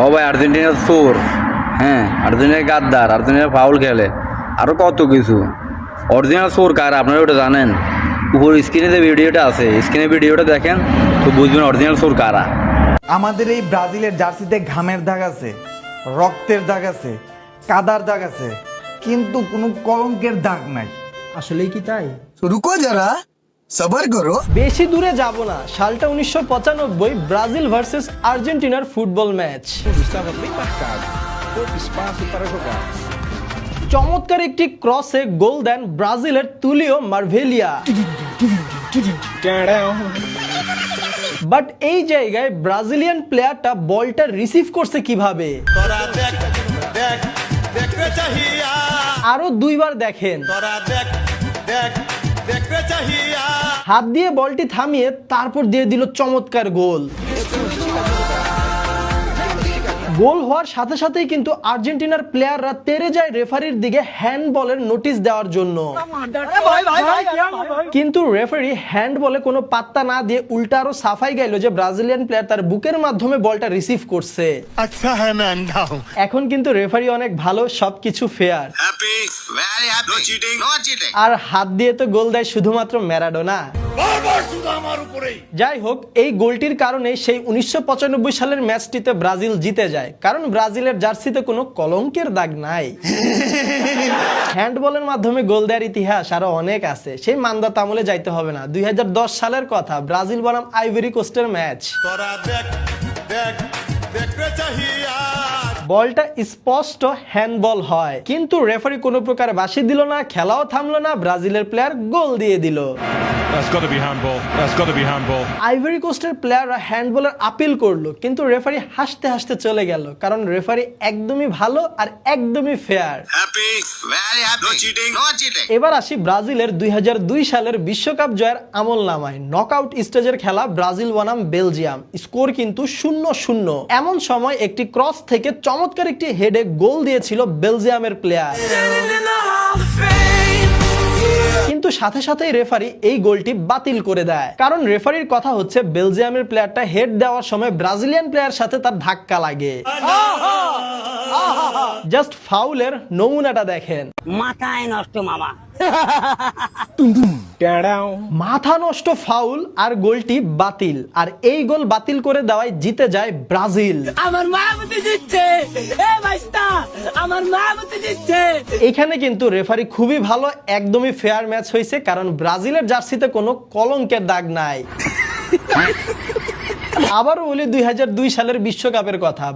ও ভাই আর্জেন্টিনার চোর, হ্যাঁ আর্জেন্টিনার গাদ্দার, আর্জেন্টিনা ফাউল খেলে, আরও কত কিছু। অরিজিনাল চোর কার আপনারা ওটা জানেন? উপর স্ক্রিনে যে ভিডিওটা আছে, স্ক্রিনে ভিডিওটা দেখেন তো বুঝবেন অরিজিনাল চোর কারা। আমাদের এই ব্রাজিলের জার্সিতে ঘামের দাগ আছে, রক্তের দাগ আছে, কাদার দাগ আছে, কিন্তু কোনো কলঙ্কের দাগ নাই। আসলেই কি তাই? रुको जरा सबर करो। বেশি দূরে যাব না, সালটা 1995, ব্রাজিল ভার্সেস আর্জেন্টিনার ফুটবল ম্যাচ। চমৎকার একটি ক্রসে গোল দেন ব্রাজিলের তুলিও মার্ভেলিয়া। বাট এই জায়গায় ব্রাজিলিয়ান প্লেয়ারটা বলটা রিসিভ করছে কিভাবে? আরো দুইবার দেখেন। হাত দিয়ে বলটি থামিয়ে তারপর দিয়ে দিল চমৎকার গোল। গোল হওয়ার সাথে সাথেই কিন্তু আর্জেন্টিনার প্লেয়াররা তেড়ে যায় রেফারির দিকে হ্যান্ডবলের নোটিশ দেওয়ার জন্য, কিন্তু রেফারি হ্যান্ডবলে কোনো পাত্তা না দিয়ে উল্টা আরো সাফাই গাইল যে ব্রাজিলিয়ান প্লেয়ার তার বুকের মাধ্যমে বলটা রিসিভ করছে। अच्छा है मैं अंधा हूँ। এখন কিন্তু রেফারি অনেক ভালো, সবকিছু fair. Happy very happy. No cheating no cheating. আর হাত দিয়ে তো গোল দেয় শুধুমাত্র ম্যারাডোনা। যাই হোক, এই গোলটির কারণে সেই 1995 সালের ম্যাচটিতে ব্রাজিল জিতে যায়, কারণ ব্রাজিলের জার্সিতে কোনো কলঙ্কের দাগ নাই। হ্যান্ডবলের মাধ্যমে গোল দেওয়ার ইতিহাস আরো অনেক আছে, সেই মান্দা তামলে যাইতে হবে না। 2010 সালের কথা, ব্রাজিল বনাম আইভরি কোস্টের ম্যাচ। বলটা স্পষ্ট হ্যান্ডবল হয়, কিন্তু রেফারি কোনো প্রকার বাঁশি দিল না, খেলাও থামলো না, ব্রাজিলের প্লেয়ার গোল দিয়ে দিল। That's got to be handball. That's got to be handball. Ivory কোস্টের প্লেয়াররা হ্যান্ডবলের আপিল করলো, কিন্তু রেফারি হাসতে হাসতে চলে গেল, কারণ রেফারি একদমই ভালো আর একদমই fair. Happy very happy. No cheating no cheating. এবার আসি ব্রাজিলের 2002 সালের বিশ্বকাপ জয়ের আমল নামায়। নকআউট স্টেজের খেলা, ব্রাজিল বনাম বেলজিয়াম, স্কোর কিন্তু 0-0। এমন সময় একটি ক্রস থেকে চমৎকার একটি হেডে গোল দিয়েছিল বেলজিয়ামের প্লেয়ার, কিন্তু সাথে সাথেই রেফারি এই গোলটি বাতিল করে দেয়। কারণ রেফারির কথা হচ্ছে বেলজিয়ামের প্লেয়ারটা হেড দেওয়ার সময় ব্রাজিলিয়ান প্লেয়ার সাথে তার ধাক্কা লাগে। জাস্ট ফাউলের নমুনাটা দেখেন। মাথায় নষ্ট মামা। মাথা নষ্ট ফাউল আর গোলটি বাতিল, আর এই গোল বাতিল করে দেওয়ায় জিতে যায় ব্রাজিল। আমার মা বুঝে দিচ্ছে, এ ভাইস্তা আমার মা বুঝে দিচ্ছে। এখানে কিন্তু রেফারি খুবই ভালো, একদমই ফেয়ার ম্যাচ হয়েছে, কারণ ব্রাজিলের জার্সিতে কোনো কলঙ্কের দাগ নাই। আবারও বলি 2002 সালের বিশ্বকাপের কথা।